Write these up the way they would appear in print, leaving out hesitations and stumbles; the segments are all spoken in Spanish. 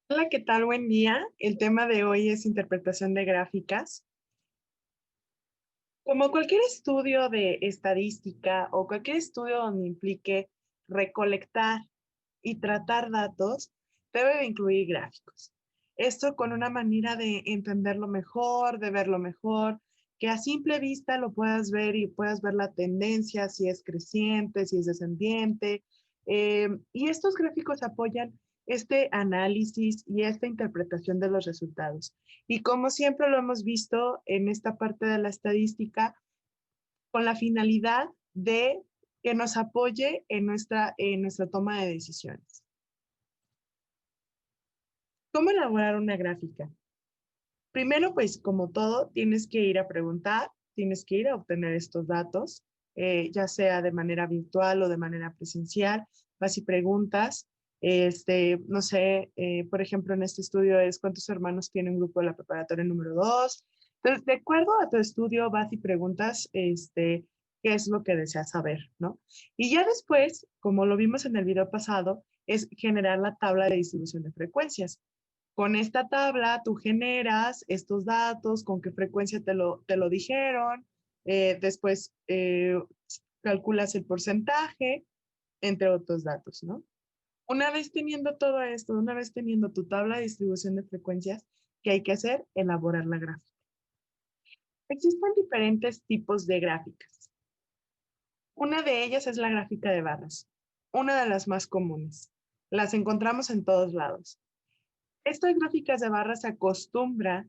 Hola, ¿qué tal? Buen día. El tema de hoy es interpretación de gráficas. Como cualquier estudio de estadística o cualquier estudio donde implique recolectar y tratar datos, debe de incluir gráficos. Esto con una manera de entenderlo mejor, de verlo mejor, que a simple vista lo puedas ver y puedas ver la tendencia, si es creciente, si es descendiente. Y estos gráficos apoyan este análisis y esta interpretación de los resultados. Y como siempre lo hemos visto en esta parte de la estadística, con la finalidad de que nos apoye en nuestra toma de decisiones. ¿Cómo elaborar una gráfica? Primero, pues como todo, tienes que ir a preguntar, tienes que ir a obtener estos datos, ya sea de manera virtual o de manera presencial. Vas y preguntas, no sé, por ejemplo, en este estudio es cuántos hermanos tiene un grupo de la preparatoria número 2. Entonces, de acuerdo a tu estudio, vas y preguntas, qué es lo que deseas saber, ¿no? Y ya después, como lo vimos en el video pasado, es generar la tabla de distribución de frecuencias. Con esta tabla tú generas estos datos, con qué frecuencia te lo dijeron, después calculas el porcentaje, entre otros datos, ¿no? Una vez teniendo todo esto, una vez teniendo tu tabla de distribución de frecuencias, ¿qué hay que hacer? Elaborar la gráfica. Existen diferentes tipos de gráficas. Una de ellas es la gráfica de barras, una de las más comunes. Las encontramos en todos lados. Estas gráficas de barras se acostumbra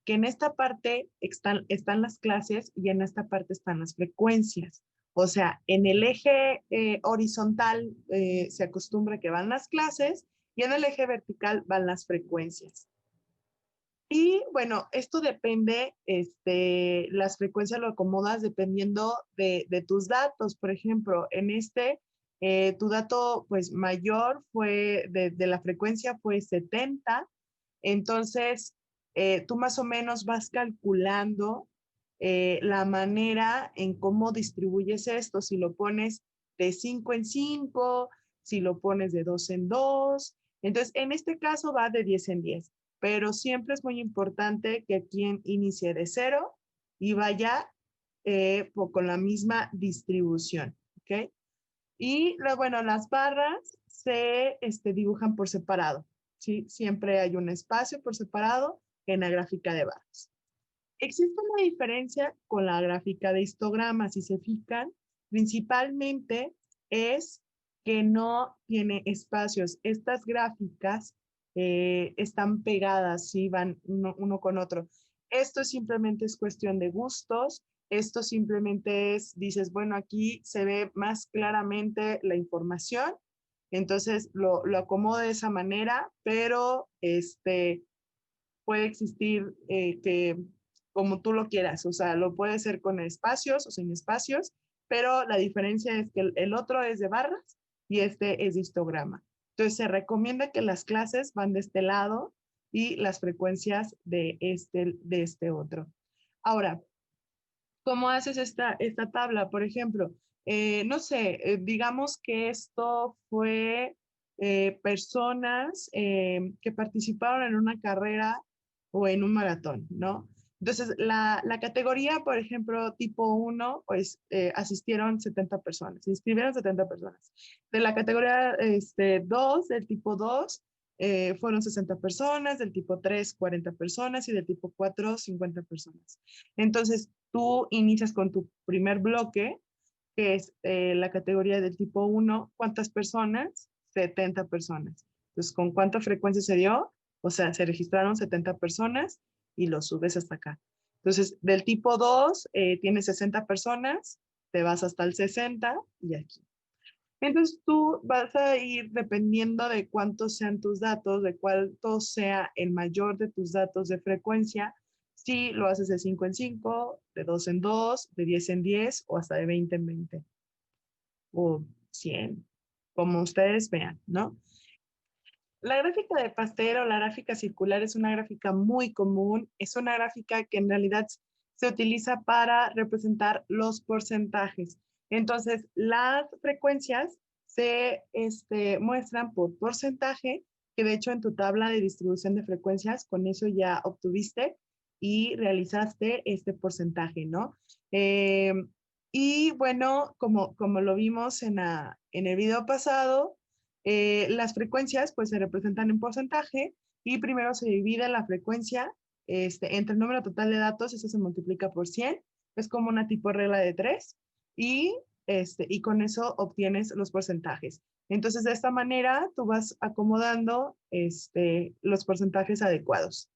que en esta parte están las clases y en esta parte están las frecuencias. O sea, en el eje horizontal se acostumbra que van las clases y en el eje vertical van las frecuencias. Y bueno, esto depende, las frecuencias lo acomodas dependiendo de tus datos. Por ejemplo, en tu dato pues mayor fue, de la frecuencia fue 70. Entonces, tú más o menos vas calculando la manera en cómo distribuyes esto, si lo pones de 5 en 5, si lo pones de 2 en 2. Entonces, en este caso va de 10 en 10, pero siempre es muy importante que quien inicie de cero y vaya con la misma distribución, ¿ok? Y bueno, las barras se dibujan por separado, ¿sí? Siempre hay un espacio por separado en la gráfica de barras. Existe una diferencia con la gráfica de histogramas, si se fijan, principalmente es que no tiene espacios. Estas gráficas están pegadas, ¿sí? Van uno con otro. Esto simplemente es cuestión de gustos. Esto simplemente es, dices, bueno, aquí se ve más claramente la información, entonces lo acomodo de esa manera, pero puede existir que como tú lo quieras, o sea, lo puede ser con espacios o sin espacios, pero la diferencia es que el otro es de barras y este es de histograma. Entonces se recomienda que las clases van de este lado y las frecuencias de este otro. Ahora, ¿cómo haces esta tabla? Por ejemplo, no sé, digamos que esto fue personas que participaron en una carrera o en un maratón, ¿no? Entonces, la categoría, por ejemplo, tipo uno, pues asistieron 70 personas, se inscribieron 70 personas. De la categoría 2, del tipo 2, fueron 60 personas, del tipo 3, 40 personas y del tipo 4, 50 personas. Entonces, tú inicias con tu primer bloque, que es la categoría del tipo uno. ¿Cuántas personas? 70 personas. Entonces, ¿con cuánta frecuencia se dio? O sea, se registraron 70 personas y lo subes hasta acá. Entonces, del tipo 2 tienes 60 personas, te vas hasta el 60 y aquí. Entonces tú vas a ir dependiendo de cuántos sean tus datos, de cuánto sea el mayor de tus datos de frecuencia, si lo haces de 5 en 5, de 2 en 2, de 10 en 10 o hasta de 20 en 20 o 100, como ustedes vean, ¿no? La gráfica de pastel o la gráfica circular es una gráfica muy común, es una gráfica que en realidad se utiliza para representar los porcentajes. Entonces, las frecuencias se muestran por porcentaje, que de hecho en tu tabla de distribución de frecuencias, con eso ya obtuviste y realizaste este porcentaje, ¿no? Eh, y bueno, como lo vimos en el video pasado, las frecuencias pues se representan en porcentaje y primero se divide la frecuencia entre el número total de datos, eso se multiplica por 100, es como una tipo regla de 3 y con eso obtienes los porcentajes. Entonces, de esta manera, tú vas acomodando los porcentajes adecuados.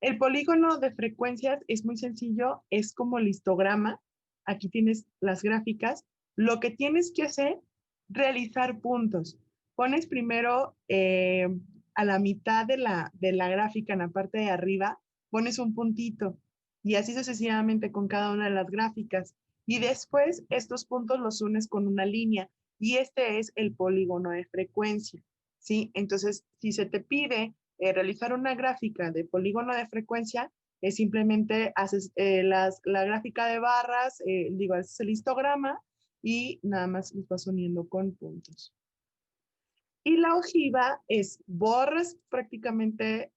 El polígono de frecuencias es muy sencillo, es como el histograma. Aquí tienes las gráficas. Lo que tienes que hacer, realizar puntos. Pones primero a la mitad de la gráfica, en la parte de arriba, pones un puntito y así sucesivamente con cada una de las gráficas. Y después estos puntos los unes con una línea y este es el polígono de frecuencia, ¿sí? Entonces, si se te pide realizar una gráfica de polígono de frecuencia, simplemente haces la gráfica de barras, digo, haces el histograma y nada más los vas uniendo con puntos. Y la ojiva es borras prácticamente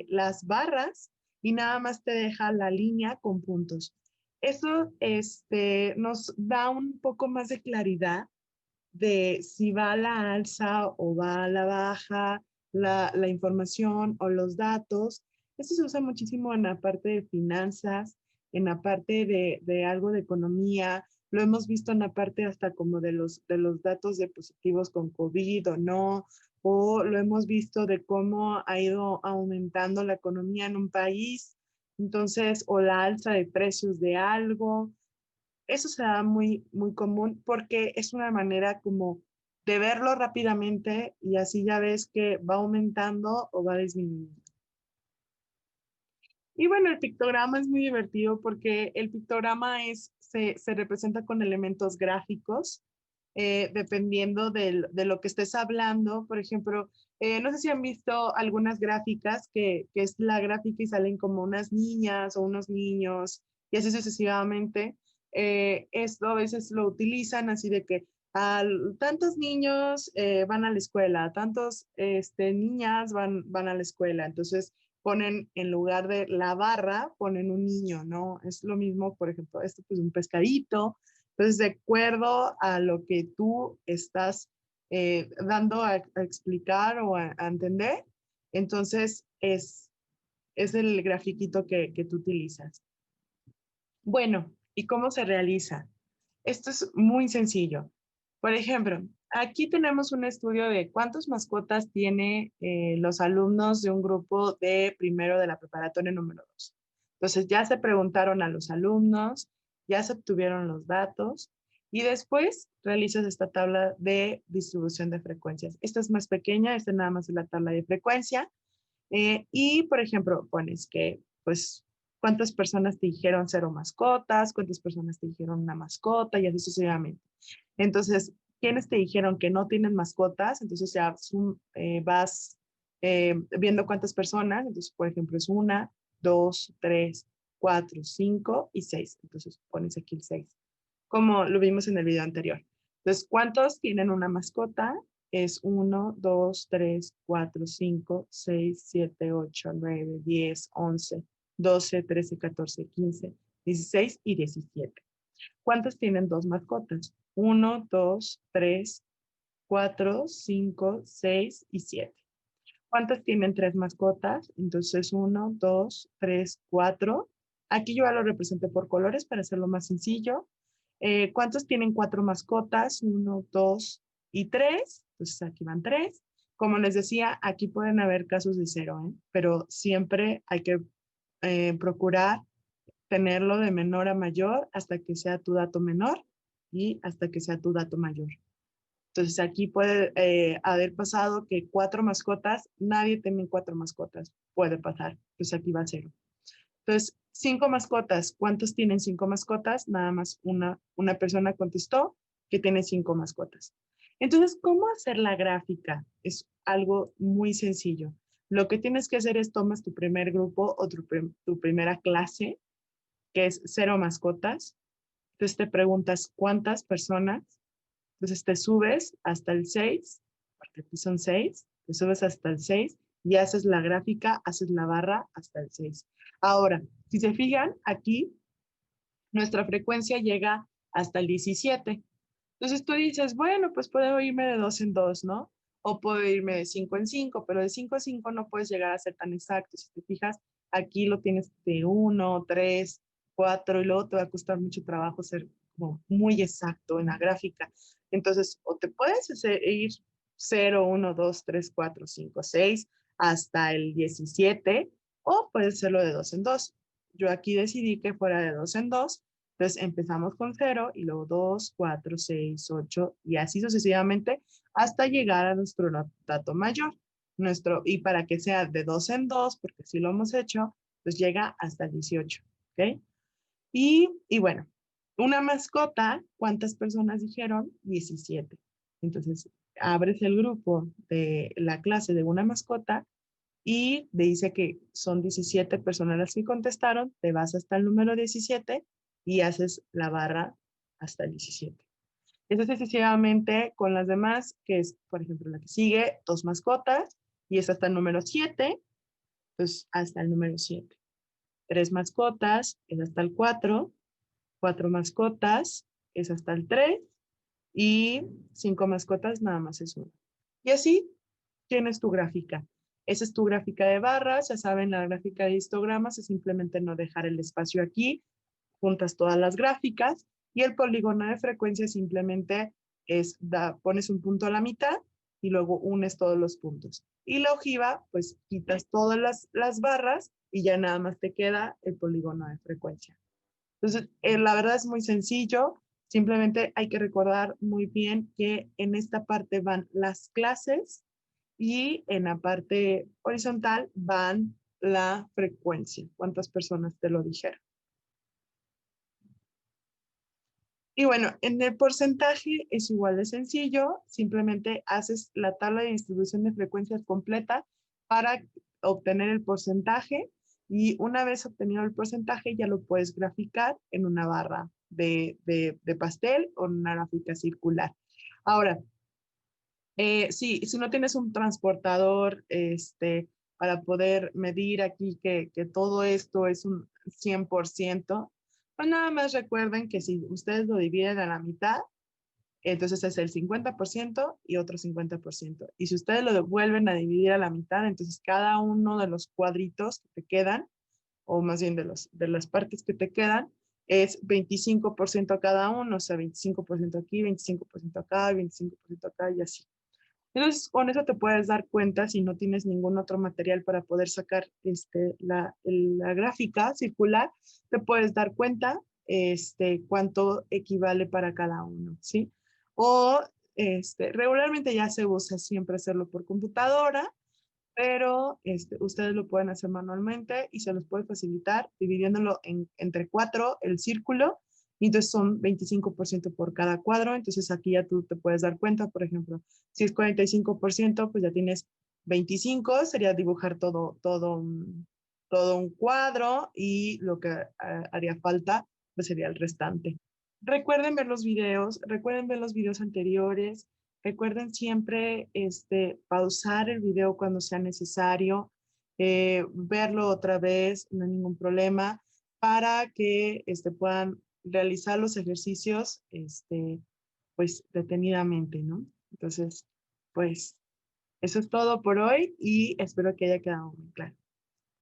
las barras y nada más te deja la línea con puntos. Eso nos da un poco más de claridad de si va a la alza o va a la baja, la información o los datos. Esto se usa muchísimo en la parte de finanzas, en la parte de algo de economía. Lo hemos visto en la parte hasta como de los datos de positivos con COVID o no, o lo hemos visto de cómo ha ido aumentando la economía en un país, entonces, o la alza de precios de algo. Eso se da muy, muy común porque es una manera como de verlo rápidamente y así ya ves que va aumentando o va disminuyendo. Y bueno, el pictograma es muy divertido porque el pictograma se representa con elementos gráficos, dependiendo de lo que estés hablando. Por ejemplo, no sé si han visto algunas gráficas que es la gráfica y salen como unas niñas o unos niños y así sucesivamente. Esto a veces lo utilizan así de que tantos niños van a la escuela, tantos niñas van a la escuela. Entonces, ponen en lugar de la barra, ponen un niño, ¿no? Es lo mismo, por ejemplo, esto pues un pescadito. Entonces, de acuerdo a lo que tú estás dando a explicar o a entender, entonces es el grafiquito que tú utilizas. Bueno, ¿y cómo se realiza? Esto es muy sencillo. Por ejemplo, aquí tenemos un estudio de cuántas mascotas tiene los alumnos de un grupo de primero de la preparatoria número 2. Entonces ya se preguntaron a los alumnos, ya se obtuvieron los datos y después realizas esta tabla de distribución de frecuencias. Esta es más pequeña, esta nada más es la tabla de frecuencia. Y, por ejemplo, pones que, pues, cuántas personas te dijeron 0 mascotas, cuántas personas te dijeron una mascota y así sucesivamente. Entonces, ¿quiénes te dijeron que no tienen mascotas? Entonces ya vas viendo cuántas personas. Entonces, por ejemplo, es 1, 2, 3, 4, 5 y 6. Entonces, pones aquí el 6, como lo vimos en el video anterior. Entonces, ¿cuántos tienen una mascota? Es 1, 2, 3, 4, 5, 6, 7, 8, 9, 10, 11, 12, 13, 14, 15, 16 y 17. ¿Cuántos tienen dos mascotas? 1, 2, 3, 4, 5, 6 y 7. ¿Cuántas tienen tres mascotas? Entonces 1, 2, 3, 4. Aquí yo ya lo representé por colores para hacerlo más sencillo. ¿Cuántos tienen cuatro mascotas? 1, 2 y 3. Entonces aquí van 3. Como les decía, aquí pueden haber casos de 0, pero siempre hay que procurar tenerlo de menor a mayor hasta que sea tu dato menor y hasta que sea tu dato mayor. Entonces aquí puede haber pasado que 4 mascotas, nadie tiene 4 mascotas, puede pasar, pues aquí va 0. Entonces, 5 mascotas, ¿cuántos tienen 5 mascotas? Nada más una persona contestó que tiene 5 mascotas. Entonces, ¿cómo hacer la gráfica? Es algo muy sencillo. Lo que tienes que hacer es tomas tu primer grupo o tu primera clase, que es 0 mascotas. Entonces te preguntas cuántas personas. Entonces te subes hasta el 6 porque aquí son 6, te subes hasta el 6 y haces la gráfica, haces la barra hasta el 6. Ahora, si se fijan, aquí nuestra frecuencia llega hasta el 17. Entonces tú dices, bueno, pues puedo irme de 2 en 2, ¿no? O puedo irme de 5 en 5, pero de 5 en 5 no puedes llegar a ser tan exacto. Si te fijas, aquí lo tienes de 1, 3, 4 y luego te va a costar mucho trabajo ser como muy exacto en la gráfica. Entonces, o te puedes ir 0, 1, 2, 3, 4, 5, 6 hasta el 17 o puedes hacerlo de 2 en 2. Yo aquí decidí que fuera de 2 en 2. Entonces empezamos con 0 y luego 2, 4, 6, 8 y así sucesivamente hasta llegar a nuestro dato mayor. Y para que sea de 2 en 2, porque así lo hemos hecho, pues llega hasta el 18. ¿Ok? Y bueno, una mascota, ¿cuántas personas dijeron? 17. Entonces, abres el grupo de la clase de una mascota y dice que son 17 personas las que contestaron, te vas hasta el número 17 y haces la barra hasta el 17. Eso sucesivamente con las demás, que es, por ejemplo, la que sigue, 2 mascotas, y es hasta el número 7, pues hasta el número 7. 3 mascotas, es hasta el 4, 4 mascotas, es hasta el 3, y 5 mascotas, nada más es 1. Y así tienes tu gráfica. Esa es tu gráfica de barras, ya saben, la gráfica de histogramas es simplemente no dejar el espacio aquí, juntas todas las gráficas y el polígono de frecuencia simplemente es, pones un punto a la mitad y luego unes todos los puntos. Y la ojiva, pues quitas todas las barras y ya nada más te queda el polígono de frecuencia. Entonces, la verdad es muy sencillo, simplemente hay que recordar muy bien que en esta parte van las clases y en la parte horizontal van la frecuencia. ¿Cuántas personas te lo dijeron? Y bueno, en el porcentaje es igual de sencillo, simplemente haces la tabla de distribución de frecuencias completa para obtener el porcentaje y una vez obtenido el porcentaje ya lo puedes graficar en una barra de pastel o en una gráfica circular. Ahora, si no tienes un transportador para poder medir aquí que todo esto es un 100%, pues nada más recuerden que si ustedes lo dividen a la mitad, entonces es el 50% y otro 50%. Y si ustedes lo vuelven a dividir a la mitad, entonces cada uno de los cuadritos que te quedan, o más bien de las partes que te quedan, es 25% cada uno, o sea, 25% aquí, 25% acá, 25% acá y así. Entonces, con eso te puedes dar cuenta si no tienes ningún otro material para poder sacar la gráfica circular, te puedes dar cuenta cuánto equivale para cada uno, ¿sí? O regularmente ya se usa siempre hacerlo por computadora, pero ustedes lo pueden hacer manualmente y se los puede facilitar dividiéndolo entre 4 el círculo y entonces son 25% por cada cuadro. Entonces aquí ya tú te puedes dar cuenta, por ejemplo, si es 45%, pues ya tienes 25, sería dibujar todo un cuadro y lo que haría falta pues sería el restante. Recuerden ver los videos anteriores. Recuerden siempre pausar el video cuando sea necesario, verlo otra vez, no hay ningún problema, para que puedan realizar los ejercicios pues detenidamente, ¿no? Entonces, pues eso es todo por hoy y espero que haya quedado muy claro.